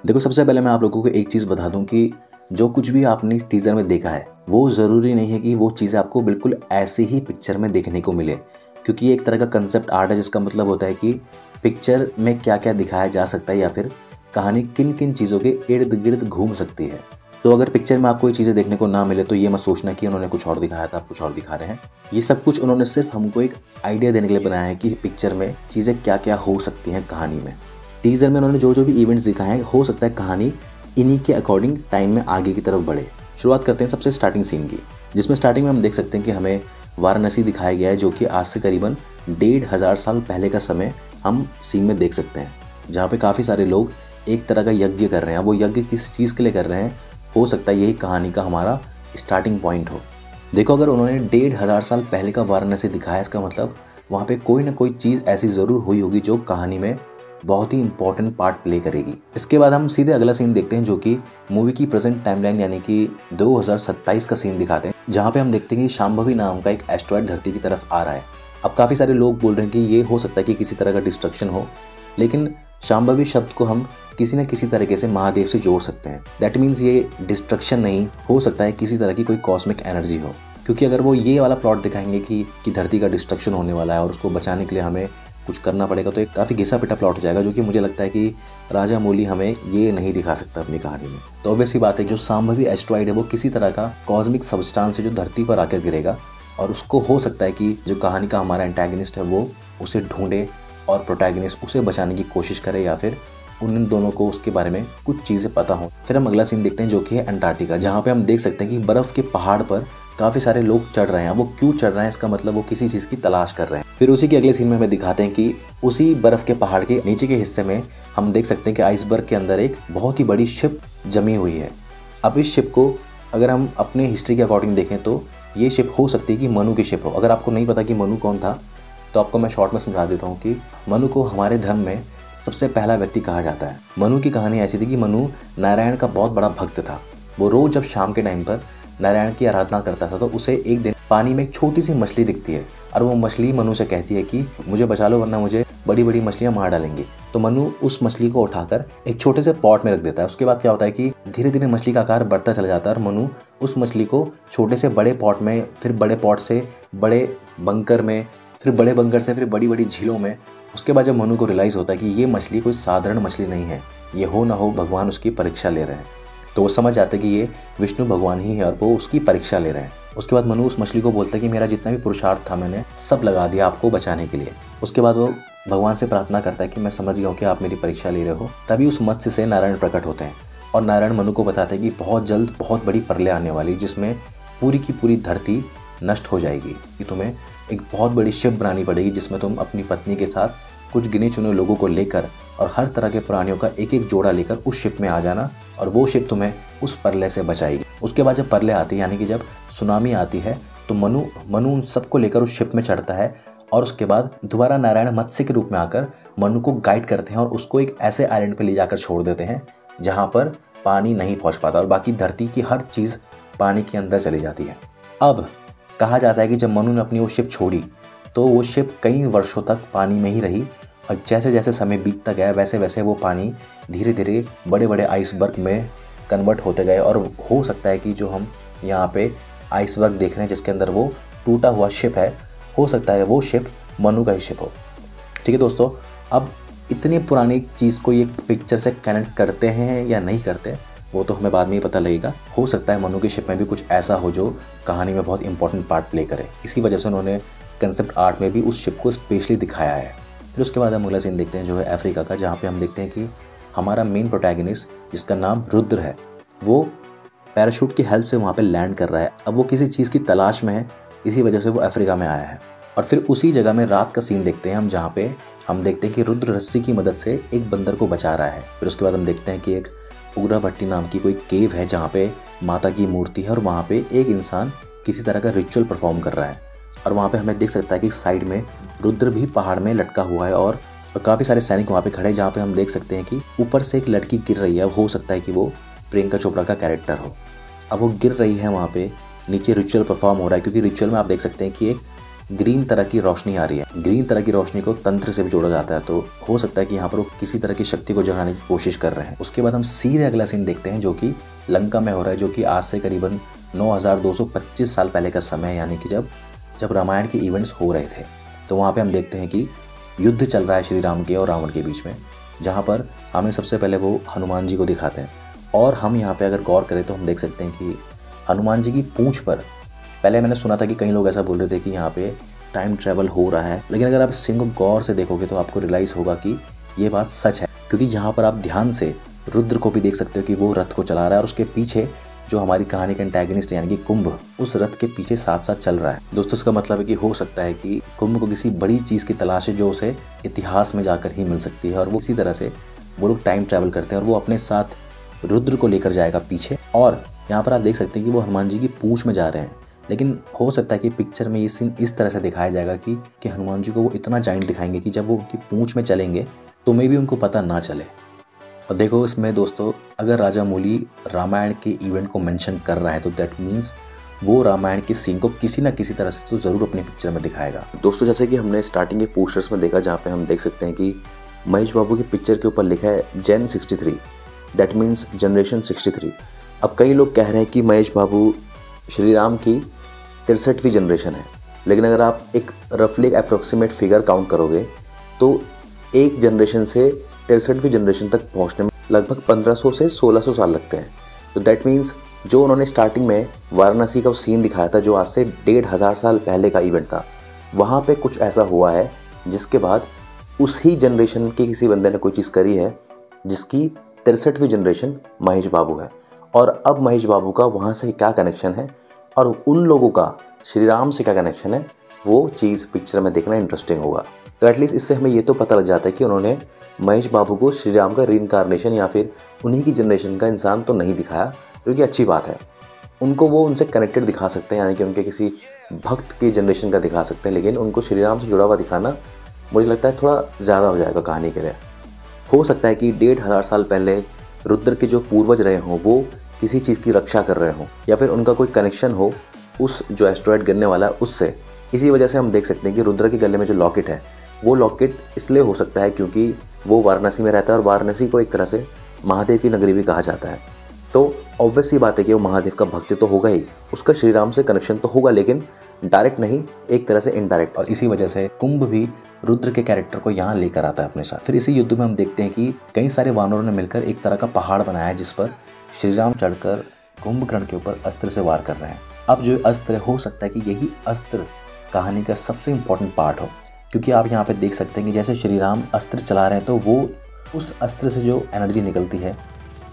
देखो, सबसे पहले मैं आप लोगों को एक चीज़ बता दूं कि जो कुछ भी आपने इस टीज़र में देखा है वो ज़रूरी नहीं है कि वो चीज़ें आपको बिल्कुल ऐसी ही पिक्चर में देखने को मिले, क्योंकि ये एक तरह का कंसेप्ट आर्ट है जिसका मतलब होता है कि पिक्चर में क्या क्या दिखाया जा सकता है या फिर कहानी किन किन चीज़ों के इर्द गिर्द घूम सकती है। तो अगर पिक्चर में आपको ये चीज़ें देखने को ना मिले तो ये मत सोचना कि उन्होंने कुछ और दिखाया था, आप कुछ और दिखा रहे हैं। ये सब कुछ उन्होंने सिर्फ हमको एक आइडिया देने के लिए बनाया है कि पिक्चर में चीज़ें क्या क्या हो सकती हैं कहानी में। टीज़र में उन्होंने जो जो भी इवेंट्स दिखाए हैं, हो सकता है कहानी इन्हीं के अकॉर्डिंग टाइम में आगे की तरफ बढ़े। शुरुआत करते हैं सबसे स्टार्टिंग सीन की, जिसमें स्टार्टिंग में हम देख सकते हैं कि हमें वाराणसी दिखाया गया है, जो कि आज से करीबन 1500 साल पहले का समय हम सीन में देख सकते हैं, जहाँ पे काफ़ी सारे लोग एक तरह का यज्ञ कर रहे हैं। वो यज्ञ किस चीज़ के लिए कर रहे हैं, हो सकता है यही कहानी का हमारा स्टार्टिंग पॉइंट हो। देखो, अगर उन्होंने 1500 साल पहले का वाराणसी दिखाया, इसका मतलब वहाँ पे कोई ना कोई चीज़ ऐसी ज़रूर हुई होगी जो कहानी में बहुत ही इंपॉर्टेंट पार्ट प्ले करेगी। इसके बाद हम सीधे अगला सीन देखते हैं, जो कि मूवी की प्रेजेंट टाइमलाइन यानी कि 2027 का सीन दिखाते हैं, जहाँ पे हम देखते हैं कि शांभवी नाम का एक एस्ट्रॉयड धरती की तरफ आ रहा है। अब काफ़ी सारे लोग बोल रहे हैं कि ये हो सकता है कि किसी तरह का डिस्ट्रक्शन हो, लेकिन शांभवी शब्द को हम किसी न किसी तरीके से महादेव से जोड़ सकते हैं। दैट मीन्स ये डिस्ट्रक्शन नहीं हो सकता है, किसी तरह की कोई कॉस्मिक एनर्जी हो, क्योंकि अगर वो ये वाला प्लॉट दिखाएंगे कि धरती का डिस्ट्रक्शन होने वाला है और उसको बचाने के लिए हमें कुछ करना पड़ेगा, तो एक काफ़ी घिसा पिटा प्लॉट हो जाएगा, जो कि मुझे लगता है कि राजा मौली हमें ये नहीं दिखा सकता अपनी कहानी में। तो ऑब्वियसली बात है, जो शांभवी एस्ट्रॉइड है वो किसी तरह का कॉस्मिक सब्सटेंस है जो धरती पर आकर गिरेगा, और उसको हो सकता है कि जो कहानी का हमारा एंटागनिस्ट है वो उसे ढूंढे और प्रोटैगनिस्ट उसे बचाने की कोशिश करे, या फिर उन दोनों को उसके बारे में कुछ चीज़ें पता हो। फिर हम अगला सीन देखते हैं, जो कि है अंटार्कटिका, जहाँ पे हम देख सकते हैं कि बर्फ़ के पहाड़ पर काफ़ी सारे लोग चढ़ रहे हैं। वो क्यों चढ़ रहे हैं, इसका मतलब वो किसी चीज़ की तलाश कर रहे हैं। फिर उसी के अगले सीन में हमें दिखाते हैं कि उसी बर्फ़ के पहाड़ के नीचे के हिस्से में हम देख सकते हैं कि आइसबर्ग के अंदर एक बहुत ही बड़ी शिप जमी हुई है। अब इस शिप को अगर हम अपने हिस्ट्री के अकॉर्डिंग देखें तो ये शिप हो सकती है कि मनु की शिप हो। अगर आपको नहीं पता कि मनु कौन था, तो आपको मैं शॉर्ट में समझा देता हूँ कि मनु को हमारे धर्म में सबसे पहला व्यक्ति कहा जाता है। मनु की कहानी ऐसी थी कि मनु नारायण का बहुत बड़ा भक्त था। वो रोज़ जब शाम के टाइम पर नारायण की आराधना करता था, तो उसे एक दिन पानी में एक छोटी सी मछली दिखती है, और वो मछली मनु से कहती है कि मुझे बचा लो वरना मुझे बड़ी बड़ी मछलियाँ मार डालेंगी। तो मनु उस मछली को उठाकर एक छोटे से पॉट में रख देता है। उसके बाद क्या होता है कि धीरे धीरे मछली का आकार बढ़ता चला जाता है, और मनु उस मछली को छोटे से बड़े पॉट में, फिर बड़े पॉट से बड़े बंकर में, फिर बड़े बंकर से फिर बड़ी बड़ी झीलों में। उसके बाद जब मनु को रियलाइज़ होता है कि ये मछली कोई साधारण मछली नहीं है, ये हो ना हो भगवान उसकी परीक्षा ले रहे हैं, तो वो समझ जाते कि ये विष्णु भगवान ही है और वो उसकी परीक्षा ले रहे हैं। उसके बाद मनु उस मछली को बोलता है कि मेरा जितना भी पुरुषार्थ था मैंने सब लगा दिया आपको बचाने के लिए। उसके बाद वो भगवान से प्रार्थना करता है कि मैं समझ गया हूँ कि आप मेरी परीक्षा ले रहे हो। तभी उस मत्स्य से नारायण प्रकट होते हैं, और नारायण मनु को बताते हैं कि बहुत जल्द बहुत बड़ी प्रलय आने वाली, जिसमें पूरी की पूरी धरती नष्ट हो जाएगी, कि तुम्हें एक बहुत बड़ी शिप बनानी पड़ेगी, जिसमें तुम अपनी पत्नी के साथ कुछ गिने चुने लोगों को लेकर और हर तरह के प्राणियों का एक एक जोड़ा लेकर उस शिप में आ जाना, और वो शिप तुम्हें उस प्रलय से बचाएगी। उसके बाद जब प्रलय आती है, यानी कि जब सुनामी आती है, तो मनु उन सबको लेकर उस शिप में चढ़ता है, और उसके बाद दोबारा नारायण मत्स्य के रूप में आकर मनु को गाइड करते हैं और उसको एक ऐसे आइलैंड पे ले जाकर छोड़ देते हैं जहाँ पर पानी नहीं पहुँच पाता, और बाकी धरती की हर चीज़ पानी के अंदर चली जाती है। अब कहा जाता है कि जब मनु ने अपनी वो शिप छोड़ी, तो वो शिप कई वर्षों तक पानी में ही रही, और जैसे जैसे समय बीतता गया वैसे वैसे वो पानी धीरे धीरे बड़े बड़े आइसबर्ग में कन्वर्ट होते गए, और हो सकता है कि जो हम यहाँ पे आइसबर्ग देख रहे हैं जिसके अंदर वो टूटा हुआ शिप है, हो सकता है वो शिप मनु का ही शिप हो। ठीक है दोस्तों, अब इतनी पुरानी चीज़ को ये पिक्चर से कनेक्ट करते हैं या नहीं करते, वो तो हमें बाद में ही पता लगेगा। हो सकता है मनु के शिप में भी कुछ ऐसा हो जो कहानी में बहुत इंपॉर्टेंट पार्ट प्ले करे। इसी वजह से उन्होंने कंसेप्ट आर्ट में भी उस शिप को स्पेशली दिखाया है। फिर उसके बाद हम अगला सीन देखते हैं, जो है अफ्रीका का, जहाँ पे हम देखते हैं कि हमारा मेन प्रोटैगनिस्ट, जिसका नाम रुद्र है, वो पैराशूट की हेल्प से वहाँ पे लैंड कर रहा है। अब वो किसी चीज़ की तलाश में है, इसी वजह से वो अफ्रीका में आया है। और फिर उसी जगह में रात का सीन देखते हैं हम, जहाँ पे हम देखते हैं कि रुद्र रस्सी की मदद से एक बंदर को बचा रहा है। फिर उसके बाद हम देखते हैं कि एक उग्रा भट्टी नाम की कोई केव है, जहाँ पे माता की मूर्ति है, और वहाँ पे एक इंसान किसी तरह का रिचुअल परफॉर्म कर रहा है। और वहाँ पे हमें देख सकता है कि साइड में रुद्र भी पहाड़ में लटका हुआ है, और काफ़ी सारे सैनिक वहाँ पे खड़े हैं, जहाँ पे हम देख सकते हैं कि ऊपर से एक लड़की गिर रही है। हो सकता है कि वो प्रियंका चोपड़ा का कैरेक्टर हो। अब वो गिर रही है, वहाँ पे नीचे रिचुअल परफॉर्म हो रहा है, क्योंकि रिचुअल में आप देख सकते हैं कि एक ग्रीन तरह की रोशनी आ रही है। ग्रीन तरह की रोशनी को तंत्र से भी जोड़ा जाता है, तो हो सकता है कि यहाँ पर वो किसी तरह की शक्ति को जगाने की कोशिश कर रहे हैं। उसके बाद हम सीधे अगला सीन देखते हैं जो कि लंका में हो रहा है, जो कि आज से करीबन 9225 साल पहले का समय है, यानी कि जब रामायण के इवेंट्स हो रहे थे। तो वहाँ पे हम देखते हैं कि युद्ध चल रहा है श्री राम के और रावण के बीच में, जहाँ पर हमें सबसे पहले वो हनुमान जी को दिखाते हैं। और हम यहाँ पे अगर गौर करें तो हम देख सकते हैं कि हनुमान जी की पूंछ पर, पहले मैंने सुना था कि कई लोग ऐसा बोल रहे थे कि यहाँ पे टाइम ट्रैवल हो रहा है, लेकिन अगर आप इस सीन को गौर से देखोगे तो आपको रियलाइज़ होगा कि ये बात सच है, क्योंकि यहाँ पर आप ध्यान से रुद्र को भी देख सकते हो कि वो रथ को चला रहा है और उसके पीछे जो हमारी कहानी का एंटागनिस्ट यानी कि कुंभ उस रथ के पीछे साथ साथ चल रहा है। दोस्तों, इसका मतलब है कि हो सकता है कि कुंभ को किसी बड़ी चीज़ की तलाश है जो उसे इतिहास में जाकर ही मिल सकती है, और वो इसी तरह से वो लोग टाइम ट्रैवल करते हैं और वो अपने साथ रुद्र को लेकर जाएगा पीछे। और यहाँ पर आप देख सकते हैं कि वो हनुमान जी की पूंछ में जा रहे हैं, लेकिन हो सकता है कि पिक्चर में ये सीन इस तरह से दिखाया जाएगा कि हनुमान जी को वो इतना जाइंट दिखाएंगे कि जब वो उनकी पूंछ में चलेंगे तो मे भी उनको पता ना चले। और देखो इसमें दोस्तों, अगर राजामौली रामायण के इवेंट को मेंशन कर रहा है तो दैट मीन्स वो रामायण के सीन को किसी ना किसी तरह से तो ज़रूर अपनी पिक्चर में दिखाएगा। दोस्तों, जैसे कि हमने स्टार्टिंग के पोस्टर्स में देखा, जहाँ पे हम देख सकते हैं कि महेश बाबू की पिक्चर के ऊपर लिखा है जेन 63, दैट मीन्स जनरेशन 63। अब कई लोग कह रहे हैं कि महेश बाबू श्री राम की 63वीं जनरेशन है, लेकिन अगर आप एक रफली एक अप्रोक्सीमेट फिगर काउंट करोगे तो एक जनरेशन से 63वीं जनरेशन तक पहुंचने में लगभग 1500 से 1600 साल लगते हैं। तो दैट मीन्स जो उन्होंने स्टार्टिंग में वाराणसी का सीन दिखाया था, जो आज से 1500 साल पहले का इवेंट था, वहाँ पे कुछ ऐसा हुआ है जिसके बाद उसी जनरेशन के किसी बंदे ने कोई चीज़ करी है जिसकी 63वीं जनरेशन महेश बाबू है। और अब महेश बाबू का वहाँ से क्या कनेक्शन है और उन लोगों का श्री राम से क्या कनेक्शन है, वो चीज़ पिक्चर में देखना इंटरेस्टिंग होगा। तो एटलीस्ट इससे हमें ये तो पता लग जाता है कि उन्होंने महेश बाबू को श्री राम का रीइंकारनेशन या फिर उन्हीं की जनरेशन का इंसान तो नहीं दिखाया, जो कि अच्छी बात है। उनको वो उनसे कनेक्टेड दिखा सकते हैं, यानी कि उनके किसी भक्त की जनरेशन का दिखा सकते हैं, लेकिन उनको श्री राम से जुड़ा हुआ दिखाना मुझे लगता है थोड़ा ज़्यादा हो जाएगा कहानी के लिए। हो सकता है कि 1500 साल पहले रुद्र के जो पूर्वज रहे हों वो किसी चीज़ की रक्षा कर रहे हों, या फिर उनका कोई कनेक्शन हो उस जो एस्ट्रॉयड गिरने वाला है उससे। इसी वजह से हम देख सकते हैं कि रुद्र के गले में जो लॉकेट है वो लॉकेट इसलिए हो सकता है क्योंकि वो वाराणसी में रहता है, और वाराणसी को एक तरह से महादेव की नगरी भी कहा जाता है। तो ऑब्वियस सी बात है कि वो महादेव का भक्त तो होगा ही, उसका श्री राम से कनेक्शन तो होगा, लेकिन डायरेक्ट नहीं, एक तरह से इनडायरेक्ट। और इसी वजह से कुंभ भी रुद्र के कैरेक्टर को यहाँ लेकर आता है अपने साथ। फिर इसी युद्ध में हम देखते हैं कि कई सारे वानरों ने मिलकर एक तरह का पहाड़ बनाया है जिस पर श्री राम चढ़कर कुंभकर्ण के ऊपर अस्त्र से वार कर रहे हैं। अब जो अस्त्र हो सकता है कि यही अस्त्र कहानी का सबसे इम्पोर्टेंट पार्ट हो, क्योंकि आप यहाँ पे देख सकते हैं कि जैसे श्री राम अस्त्र चला रहे हैं तो वो उस अस्त्र से जो एनर्जी निकलती है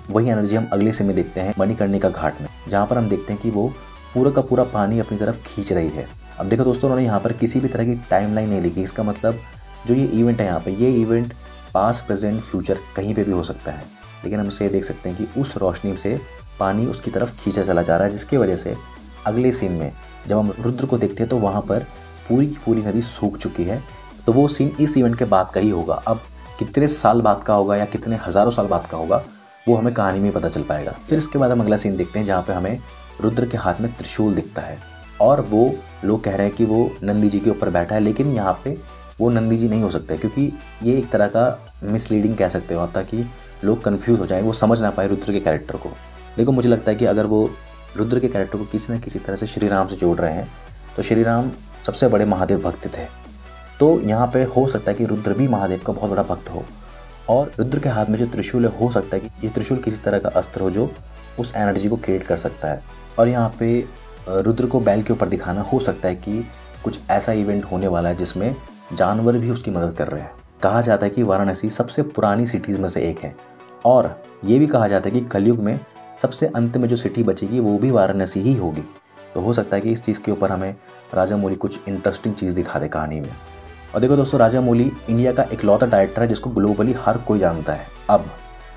वही एनर्जी हम अगले सीन में देखते हैं मणिकर्णिका घाट में, जहाँ पर हम देखते हैं कि वो पूरा का पूरा पानी अपनी तरफ खींच रही है। अब देखो दोस्तों, उन्होंने यहाँ पर किसी भी तरह की टाइमलाइन नहीं लिखी। इसका मतलब जो ये इवेंट है यहाँ पे, ये इवेंट पास्ट प्रेजेंट फ्यूचर कहीं पे भी हो सकता है, लेकिन हम इसे देख सकते हैं कि उस रोशनी से पानी उसकी तरफ खींचा चला जा रहा है, जिसकी वजह से अगले सीन में जब हम रुद्र को देखते हैं तो वहाँ पर पूरी की पूरी नदी सूख चुकी है। तो वो सीन इस इवेंट के बाद का ही होगा। अब कितने साल बाद का होगा या कितने हज़ारों साल बाद का होगा वो हमें कहानी में पता चल पाएगा। फिर इसके बाद हम अगला सीन देखते हैं जहाँ पे हमें रुद्र के हाथ में त्रिशूल दिखता है, और वो लोग कह रहे हैं कि वो नंदी जी के ऊपर बैठा है, लेकिन यहाँ पे वो नंदी जी नहीं हो सकता है, क्योंकि ये एक तरह का मिसलीडिंग कह सकते हो, ताकि लोग कन्फ्यूज़ हो जाए, वो समझ ना पाए रुद्र के कैरेक्टर को। देखो, मुझे लगता है कि अगर वो रुद्र के कैरेक्टर को किसी न किसी तरह से श्री राम से जोड़ रहे हैं, तो श्री राम सबसे बड़े महादेव भक्त थे, तो यहाँ पे हो सकता है कि रुद्र भी महादेव का बहुत बड़ा भक्त हो, और रुद्र के हाथ में जो त्रिशूल है हो सकता है कि ये त्रिशूल किसी तरह का अस्त्र हो जो उस एनर्जी को क्रिएट कर सकता है। और यहाँ पे रुद्र को बैल के ऊपर दिखाना हो सकता है कि कुछ ऐसा इवेंट होने वाला है जिसमें जानवर भी उसकी मदद कर रहे हैं। कहा जाता है कि वाराणसी सबसे पुरानी सिटीज़ में से एक है, और ये भी कहा जाता है कि कलयुग में सबसे अंत में जो सिटी बचेगी वो भी वाराणसी ही होगी। तो हो सकता है कि इस चीज़ के ऊपर हमें राजामौली कुछ इंटरेस्टिंग चीज़ दिखा दे कहानी में। और देखो दोस्तों, राजामौली इंडिया का इकलौता डायरेक्टर है जिसको ग्लोबली हर कोई जानता है, अब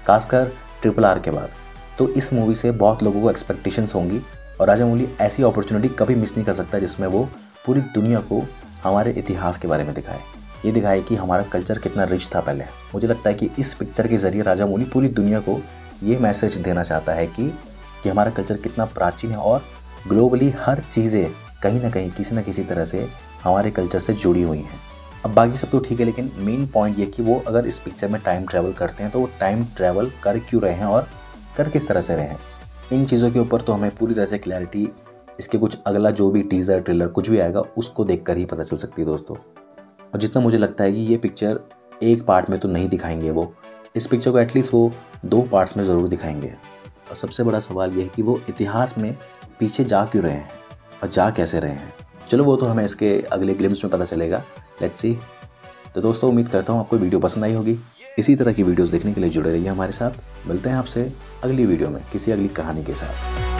खासकर RRR के बाद। तो इस मूवी से बहुत लोगों को एक्सपेक्टेशंस होंगी, और राजामौली ऐसी अपॉर्चुनिटी कभी मिस नहीं कर सकता जिसमें वो पूरी दुनिया को हमारे इतिहास के बारे में दिखाए, ये दिखाए कि हमारा कल्चर कितना रिच था पहले। मुझे लगता है कि इस पिक्चर के ज़रिए राजामौली पूरी दुनिया को ये मैसेज देना चाहता है कि हमारा कल्चर कितना प्राचीन है, और ग्लोबली हर चीज़ें कहीं ना कहीं किसी न किसी तरह से हमारे कल्चर से जुड़ी हुई हैं। अब बाकी सब तो ठीक है, लेकिन मेन पॉइंट ये कि वो अगर इस पिक्चर में टाइम ट्रैवल करते हैं तो वो टाइम ट्रैवल कर क्यों रहे हैं और कर किस तरह से रहे हैं। इन चीज़ों के ऊपर तो हमें पूरी तरह से क्लैरिटी इसके कुछ अगला जो भी टीज़र ट्रेलर कुछ भी आएगा उसको देखकर ही पता चल सकती है दोस्तों। और जितना मुझे लगता है कि ये पिक्चर एक पार्ट में तो नहीं दिखाएंगे, वो इस पिक्चर को एटलीस्ट वो 2 पार्ट्स में ज़रूर दिखाएंगे। और सबसे बड़ा सवाल ये है कि वो इतिहास में पीछे जा क्यों रहे हैं और जा कैसे रहे हैं। चलो वो तो हमें इसके अगले ग्लिम्स में पता चलेगा, लेट्स सी। तो दोस्तों उम्मीद करता हूँ आपको वीडियो पसंद आई होगी। इसी तरह की वीडियोस देखने के लिए जुड़े रहिए हमारे साथ। मिलते हैं आपसे अगली वीडियो में किसी अगली कहानी के साथ।